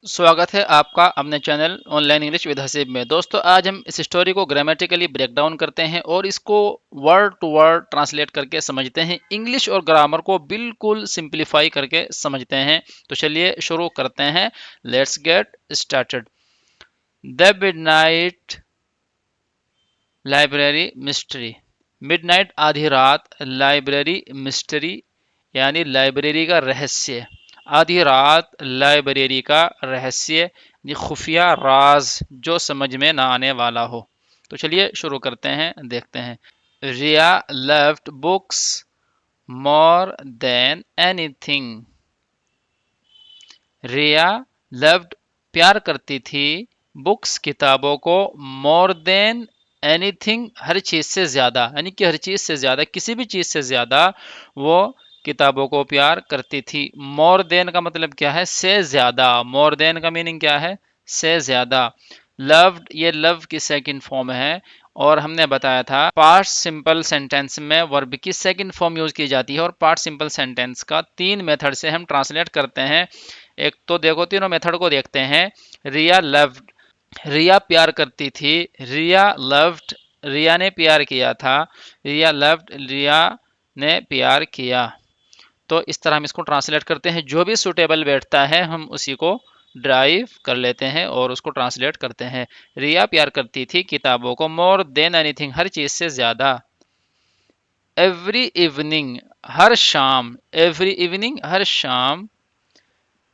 स्वागत है आपका अपने channel online English with Haseeb में। दोस्तों, आज हम इस स्टोरी को ग्रामेटिकली ब्रेक डाउन करते हैं और इसको वर्ड टू वर्ड ट्रांसलेट करके समझते हैं। इंग्लिश और ग्रामर को बिल्कुल सिंप्लीफाई करके समझते हैं। तो चलिए शुरू करते हैं। Let's get started. The midnight library mystery. Midnight आधी रात, लाइब्रेरी मिस्ट्री यानी लाइब्रेरी का रहस्य। आधी रात लाइब्रेरी का रहस्य यानी खुफिया राज जो समझ में ना आने वाला हो। तो चलिए शुरू करते हैं, देखते हैं। Riya loved books more than anything. Riya loved प्यार करती थी, बुक्स किताबों को, मोर देन एनीथिंग हर चीज से ज्यादा, यानी कि हर चीज से ज्यादा, किसी भी चीज से ज्यादा वो किताबों को प्यार करती थी। मोर देन का मतलब क्या है? से ज्यादा। मोर देन का मीनिंग क्या है? से ज्यादा। लव्ड, ये लव की सेकंड फॉर्म है और हमने बताया था पास्ट सिंपल सेंटेंस में वर्ब की सेकंड फॉर्म यूज की जाती है और पास्ट सिंपल सेंटेंस का तीन मेथड से हम ट्रांसलेट करते हैं। एक तो देखो, तीनों मेथड को देखते हैं। रिया लव्ड, रिया प्यार करती थी। रिया लव्ड, रिया ने प्यार किया था। रिया लव्ड, रिया ने प्यार किया। तो इस तरह हम इसको ट्रांसलेट करते हैं। जो भी सुटेबल बैठता है हम उसी को ड्राइव कर लेते हैं और उसको ट्रांसलेट करते हैं। रिया प्यार करती थी किताबों को, मोर देन एनीथिंग हर चीज से ज्यादा। एवरी इवनिंग, हर शाम। एवरी इवनिंग हर शाम।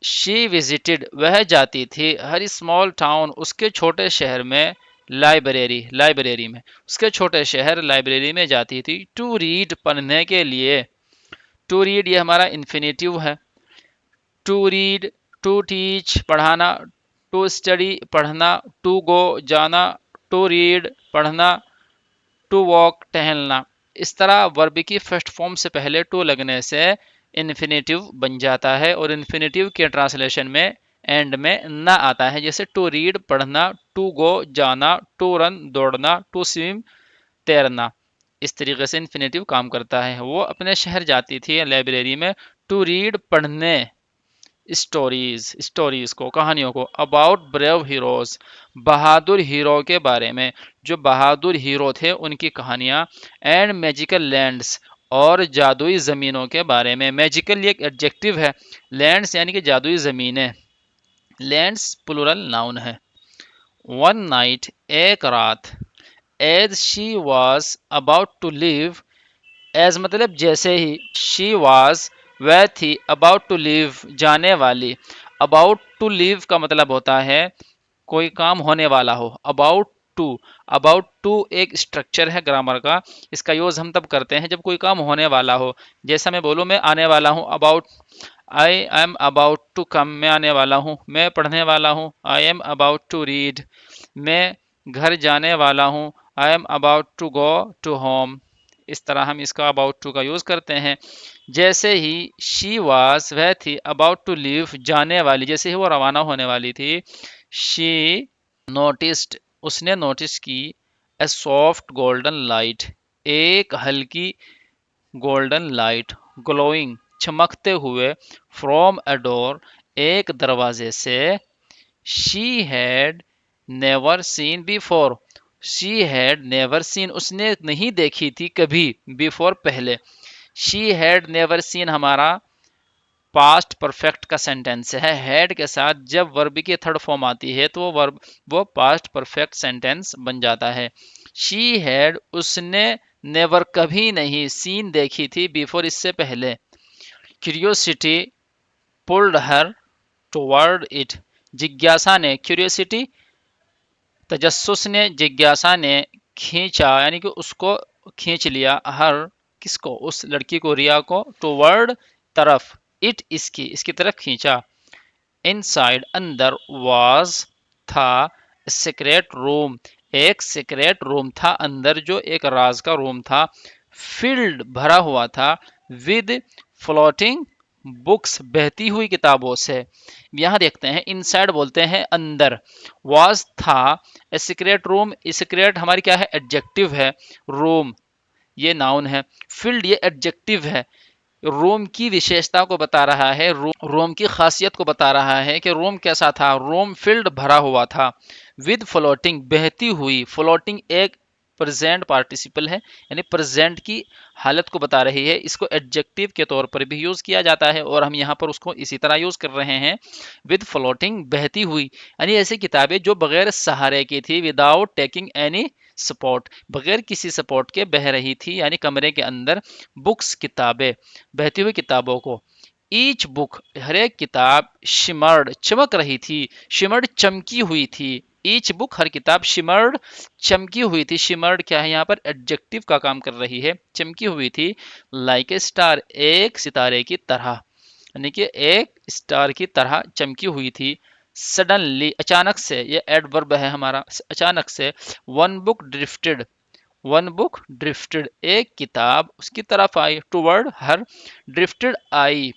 शी विजिटेड, वह जाती थी। हर स्मॉल टाउन, उसके छोटे शहर में। लाइब्रेरी, लाइब्रेरी में, उसके छोटे शहर लाइब्रेरी में जाती थी। टू रीड, पढ़ने के लिए। टू रीड ये हमारा इन्फिनेटिव है। टू रीड, टू टीच पढ़ाना, टू स्टडी पढ़ना, टू गो जाना, टू रीड पढ़ना, टू वॉक टहलना। इस तरह वर्ब की फर्स्ट फॉर्म से पहले टू लगने से इन्फिनेटिव बन जाता है और इन्फिनेटिव के ट्रांसलेशन में एंड में ना आता है। जैसे टू रीड पढ़ना, टू गो जाना, टू रन दौड़ना, टू स्विम तैरना। इस तरीके से इन्फिनेटिव काम करता है। वो अपने शहर जाती थी लाइब्रेरी में टू रीड पढ़ने, स्टोरीज, स्टोरीज को, कहानियों को। About brave heroes, Bahadur hero के बारे में, जो बहादुर हीरो थे उनकी कहानियां। एंड मैजिकल लैंड्स, और जादुई जमीनों के बारे में। मैजिकल ये एक एडजेक्टिव है, लैंड्स यानी कि जादुई जमीनें। लैंड्स प्लूरल नाउन है। वन नाइट, एक रात। As she was about to leave, as मतलब जैसे ही, शी वॉज वह थी, अबाउट टू लीव जाने वाली। अबाउट टू लीव का मतलब होता है कोई काम होने वाला हो। अबाउट टू, अबाउट टू एक स्ट्रक्चर है ग्रामर का। इसका यूज हम तब करते हैं जब कोई काम होने वाला हो। जैसा मैं बोलूँ मैं आने वाला हूँ, about, I am about to come, मैं आने वाला हूँ। मैं पढ़ने वाला हूँ, I am about to read. मैं घर जाने वाला हूँ, I am about to go to home. इस तरह हम इसका अबाउट टू का यूज करते हैं। जैसे ही, शी वाज वह थी, अबाउट टू लीव जाने वाली, जैसे ही वो रवाना होने वाली थी। शी नोटिस्ड, उसने नोटिस की। ए सॉफ्ट गोल्डन लाइट, एक हल्की गोल्डन लाइट। ग्लोइंग, चमकते हुए। फ्रॉम अ डोर, एक दरवाजे से। She had never seen before, she had never seen उसने नहीं देखी थी कभी, बिफोर पहले। शी हैड नेवर सीन हमारा पास्ट परफेक्ट का सेंटेंस है। हैड के साथ जब वर्ब की थर्ड फॉर्म आती है तो वो पास्ट परफेक्ट सेंटेंस बन जाता है। शी हैड, उसने, नेवर कभी नहीं, सीन देखी थी, बिफोर इससे पहले। Curiosity pulled her toward it, जिज्ञासा ने, क्यूरियोसिटी तजस्सुस ने, जिज्ञासा ने खींचा यानी कि उसको खींच लिया। हर किसको? उस लड़की को, रिया को। टुवर्ड तरफ, इट इसकी, इसकी तरफ खींचा। इनसाइड अंदर, वाज था, सीक्रेट रूम, एक सीक्रेट रूम था अंदर जो एक राज का रूम था। फील्ड भरा हुआ था, विद फ्लोटिंग बुक्स बहती हुई किताबों से। यहां देखते हैं, इनसाइड बोलते हैं अंदर, वाज था, ए सीक्रेट रूम, सीक्रेट हमारी क्या है? एडजेक्टिव है। रूम ये नाउन है। फील्ड ये एडजेक्टिव है। रोम की विशेषता को बता रहा है, रोम की खासियत को बता रहा है कि रोम कैसा था। रोम फील्ड भरा हुआ था, विद फ्लोटिंग बहती हुई। फ्लोटिंग एक प्रेजेंट पार्टिसिपल है, यानी प्रेजेंट की हालत को बता रही है। इसको एडजेक्टिव के तौर पर भी यूज किया जाता है और हम यहाँ पर उसको इसी तरह यूज कर रहे हैं, विद फ्लोटिंग बहती हुई। यानी ऐसी किताबें जो बगैर सहारे की थी, विदाउट टेकिंग एनी सपोर्ट, बगैर किसी सपोर्ट के बह रही थी, यानी कमरे के अंदर बुक्स किताबें, बहती हुई किताबों को। ईच बुक हर एक किताब, शिमर्ड चमक रही थी, शिमर्ड चमकी हुई थी। ईच बुक हर किताब, शिमर्ड चमकी हुई थी। शिमर्ड क्या है यहाँ पर, एडजेक्टिव का काम कर रही है, चमकी हुई थी। लाइक ए स्टार एक सितारे की तरह, यानी कि एक स्टार की तरह चमकी हुई थी। सडनली अचानक से, ये एडवर्ब है हमारा, अचानक से। One book drifted, one book drifted एक किताब उसकी तरफ आई, टूवर्ड हर, ड्रिफ्टेड आई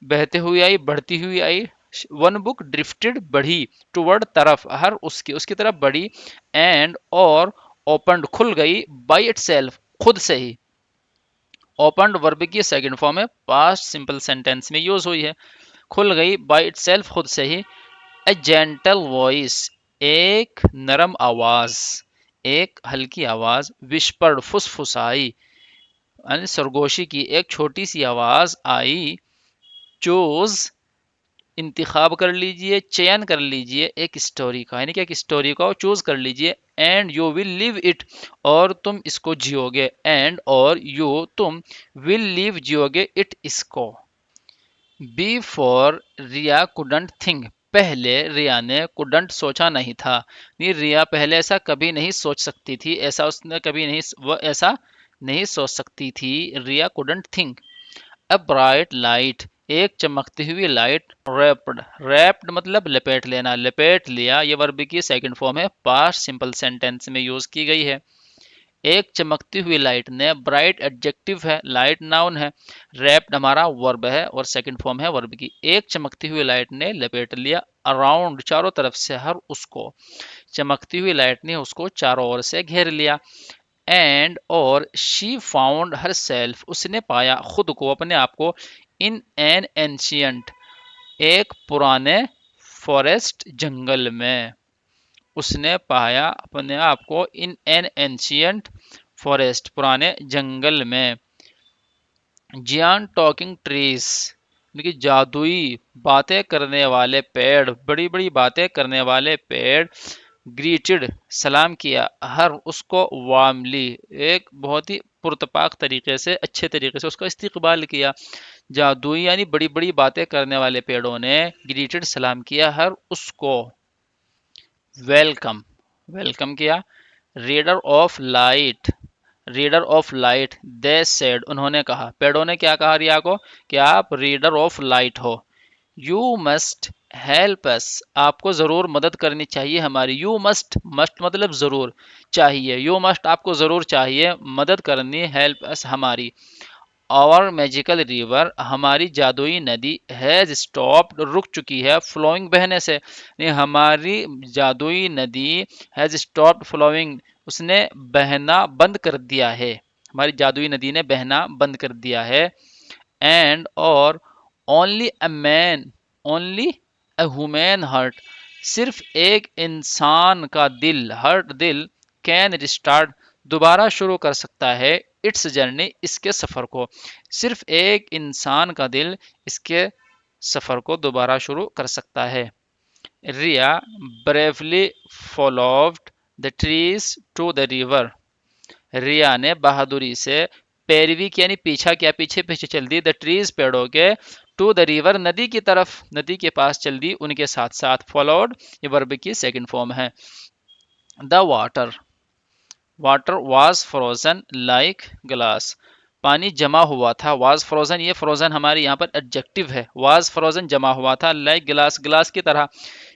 बहते हुए आई, बढ़ती हुई आई। वन बुक ड्रिफ्टेड बढ़ी, टूवर्ड तरफ, हर उसकी, उसकी तरफ बढ़ी। एंड और, ओपनड खुल गई, बाई इटसेल्फ खुद से ही। ओपनड वर्ब की सेकंड फॉर्म है, पास्ट सिंपल सेंटेंस में यूज हुई है। खुल गई बाई इटसेल्फ खुद से ही। ए जेंटल वॉइस एक नरम आवाज, एक हल्की आवाज। विस्पर्ड फुसफुसाई, यानी सरगोशी की एक छोटी सी आवाज आई। चूज इंतखाब कर लीजिए, चयन कर लीजिए एक स्टोरी का, यानी कि एक स्टोरी को चूज कर लीजिए। And you will live it, और तुम इसको जियोगे। एंड और यू तुम, विल लिव जियोगे इट इसको। Before Riya couldn't think, पहले रिया ने कुडंट सोचा नहीं था। नहीं, रिया पहले ऐसा कभी नहीं सोच सकती थी, ऐसा उसने कभी नहीं, वह ऐसा नहीं सोच सकती थी। Riya couldn't think. A bright light एक चमकती हुई लाइट। रैप्ड, रैप्ड मतलब लपेट लेना, लपेट लिया। ये वर्ब की सेकंड फॉर्म है, पास्ट सिंपल सेंटेंस में यूज की गई है। एक चमकती हुई लाइट ने, ब्राइट एडजेक्टिव है, लाइट नाउन है, रैप्ड हमारा वर्ब है और सेकंड फॉर्म है वर्ब की। एक चमकती हुई लाइट ने लपेट लिया, अराउंड चारों तरफ से, हर उसको। चमकती हुई लाइट ने उसको चारों ओर से घेर लिया। एंड और, शी फाउंड हर सेल्फ उसने पाया खुद को, अपने आप को। इन एन एंशियंट एक पुराने फॉरेस्ट जंगल में, उसने पाया अपने आप को इन एन एंशियंट फॉरेस्ट पुराने जंगल में। जियान टॉकिंग ट्रीज, देखिए जादुई बातें करने वाले पेड़, बड़ी बड़ी बातें करने वाले पेड़। ग्रीटेड सलाम किया, हर उसको। वार्मली एक बहुत ही पुरतपाक तरीके से, अच्छे तरीके से उसका इस्तकबाल किया। जादुई यानी बड़ी बड़ी बातें करने वाले पेड़ों ने ग्रीटेड सलाम किया हर उसको। वेलकम, वेलकम किया। Reader of light, reader of light, they said उन्होंने कहा, पेड़ों ने क्या कहा रिया को, कि आप रीडर ऑफ लाइट हो। यू मस्ट हेल्प अस, आपको जरूर मदद करनी चाहिए हमारी। यू मस्ट, मस्ट मतलब जरूर, चाहिए। यू मस्ट आपको जरूर चाहिए मदद करनी, हेल्प अस हमारी। आवर मैजिकल रिवर हमारी जादुई नदी, हैज स्टॉप्ड रुक चुकी है, फ्लोइंग बहने से। नहीं, हमारी जादुई नदी हैज स्टॉप्ड फ्लोइंग उसने बहना बंद कर दिया है, हमारी जादुई नदी ने बहना बंद कर दिया है। एंड और, only a man, only a human heart सिर्फ एक इंसान का दिल, हर्ट दिल, कैन रिस्टार्ट दोबारा शुरू कर सकता है, इट्स जर्नी इसके सफर को। सिर्फ एक इंसान का दिल इसके सफर को दोबारा शुरू कर सकता है। Riya bravely followed the trees to the river, Riya ने बहादुरी से पैरवी की, यानी पीछा किया, पीछे पीछे चल दी, द ट्रीज पेड़ों के, टू द रिवर नदी की तरफ, नदी के पास चल दी उनके साथ साथ। फॉलोड ये वर्ब की सेकंड फॉर्म है। The water, water was frozen like glass, पानी जमा हुआ था। वाज फ्रोजन, ये फ्रोजन हमारी यहाँ पर एडजेक्टिव है। वाज फ्रोजन जमा हुआ था, लाइक गिलास गिलास की तरह।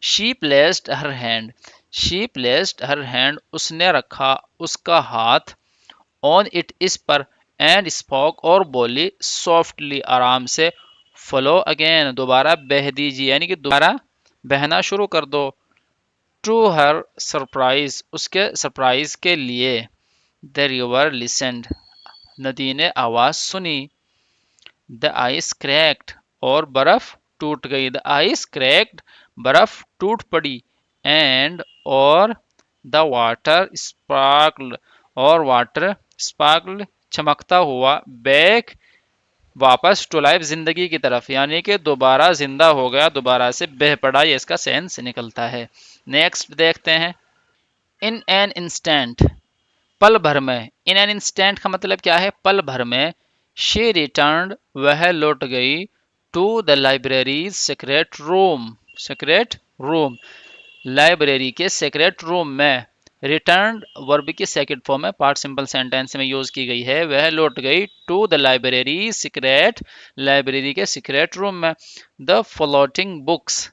She placed her hand, she placed her hand उसने रखा उसका हाथ। ऑन इट इस पर। एंड स्पोक और बोली, सॉफ्टली आराम से। फॉलो अगेन दोबारा बह दीजिए, यानी कि दोबारा बहना शुरू कर दो। टू हर सरप्राइज उसके सरप्राइज के लिए। द रिवर लिसेंड नदी ने आवाज सुनी। द आइस क्रैक्ड, और बर्फ टूट गई। द आइस क्रैक्ड, बर्फ टूट पड़ी। एंड, और द वाटर स्पार्कल्ड, और वाटर स्पार्कल्ड, चमकता हुआ। बैक, वापस, टू लाइफ, जिंदगी की तरफ, यानी कि दोबारा जिंदा हो गया, दोबारा से बह पड़ा, ये इसका सेंस निकलता है। नेक्स्ट देखते हैं। इन एन इंस्टेंट, पल भर में। इन एन इंस्टेंट का मतलब क्या है? पल भर में। शी रिटर्न, वह लौट गई। To the library secret room, secret room, library के सीक्रेट रूम में। रिटर्न वर्ब की सेकंड फॉर्म है, पार्ट सिंपल सेंटेंस में यूज की गई है। वह लौट गई to the library secret, library के सीक्रेट रूम में। द फ्लोटिंग बुक्स,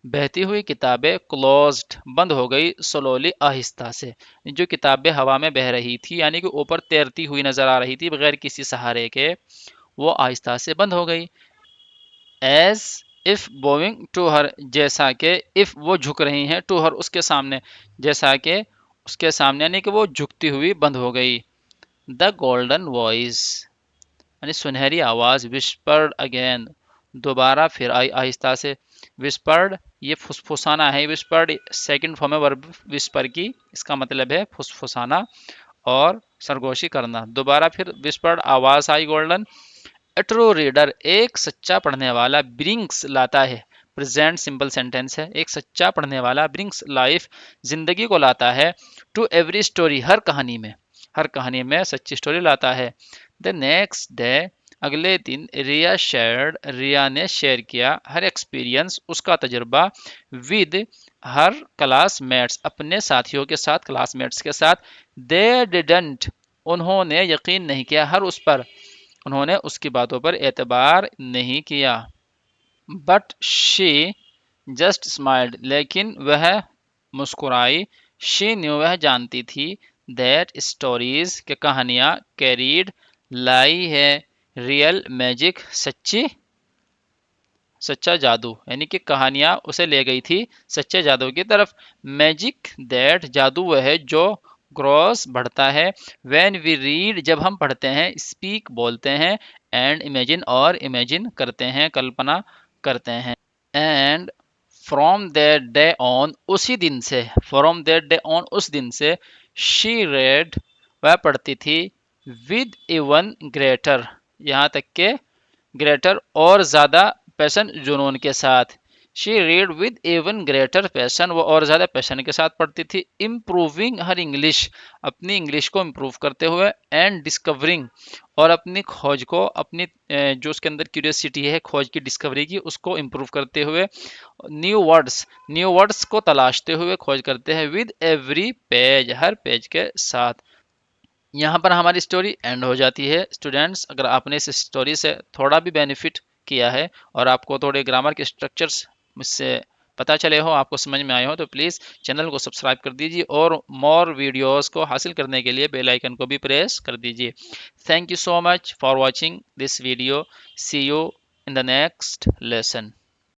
बहती हुई किताबें। क्लोज्ड, बंद हो गई। स्लोली, आहिस्ता से। जो किताबें हवा में बह रही थी, यानी कि ऊपर तैरती हुई नजर आ रही थी बगैर किसी सहारे के, वो आहिस्ता से बंद हो गई। As if bowing to her, जैसा कि, इफ वो झुक रही हैं, टू हर, उसके सामने, जैसा कि उसके सामने, यानी कि वो झुकती हुई बंद हो गई। द गोल्डन वॉइस, यानी सुनहरी आवाज। विस्पर्ड अगेन, दोबारा फिर आई आहिस्ता से। विस्पर्ड, ये फुसफुसाना है। विस्पर्ड सेकंड फॉर्म है वर्ब विस्पर की, इसका मतलब है फुसफुसाना और सरगोशी करना। दोबारा फिर विस्पर्ड, आवाज आई गोल्डन। ए ट्रू रीडर, एक सच्चा पढ़ने वाला। ब्रिंग्स, लाता है। प्रेजेंट सिंपल सेंटेंस है। एक सच्चा पढ़ने वाला ब्रिंग्स लाइफ, जिंदगी को लाता है। टू एवरी स्टोरी, हर कहानी में, हर कहानी में सच्ची स्टोरी लाता है। द नेक्स्ट डे, अगले दिन। रिया शेयर्ड, रिया ने शेयर किया। हर एक्सपीरियंस, उसका तजुर्बा। विद हर क्लासमेट्स, अपने साथियों के साथ, क्लासमेट्स के साथ। दे डिडंट, उन्होंने यकीन नहीं किया। हर उस पर, उन्होंने उसकी बातों पर एतबार नहीं किया। बट शी जस्ट स्माइल्ड, लेकिन वह मुस्कुराई। शी न्यू, वह जानती थी। दैट स्टोरीज, के कहानियां। कैरीड, लाई है। रियल मैजिक, सच्ची, सच्चा जादू, यानी कि कहानियां उसे ले गई थी सच्चे जादू की तरफ। मैजिक दैट, जादू वह है जो ग्रोस, बढ़ता है। व्हेन वी रीड, जब हम पढ़ते हैं। स्पीक, बोलते हैं। एंड इमेजिन, और इमेजिन करते हैं, कल्पना करते हैं। And from that day on, उसी दिन से। फ्रॉम दैट डे ऑन, उस दिन से। शी रेड, वह पढ़ती थी। विद इवन ग्रेटर, यहाँ तक के ग्रेटर, और ज्यादा पैशन, जुनून के साथ। She read with even greater passion, वो और ज्यादा पैशन के साथ पढ़ती थी। इम्प्रूविंग हर इंग्लिश, अपनी इंग्लिश को इम्प्रूव करते हुए। एंड डिस्कवरिंग, और अपनी खोज को, अपनी जो उसके अंदर क्यूरियोसिटी है खोज की, डिस्कवरी की, उसको इम्प्रूव करते हुए। न्यू वर्ड्स, न्यू वर्ड्स को तलाशते हुए, खोज करते हैं। With every page, her page के साथ। यहाँ पर हमारी स्टोरी एंड हो जाती है। स्टूडेंट्स, अगर आपने इस स्टोरी से थोड़ा भी बेनिफिट किया है और आपको थोड़े ग्रामर के स्ट्रक्चर्स मुझसे पता चले हो, आपको समझ में आए हो, तो प्लीज़ चैनल को सब्सक्राइब कर दीजिए और मोर वीडियोस को हासिल करने के लिए बेल आइकन को भी प्रेस कर दीजिए। Thank you so much for watching this video. See you in the next lesson.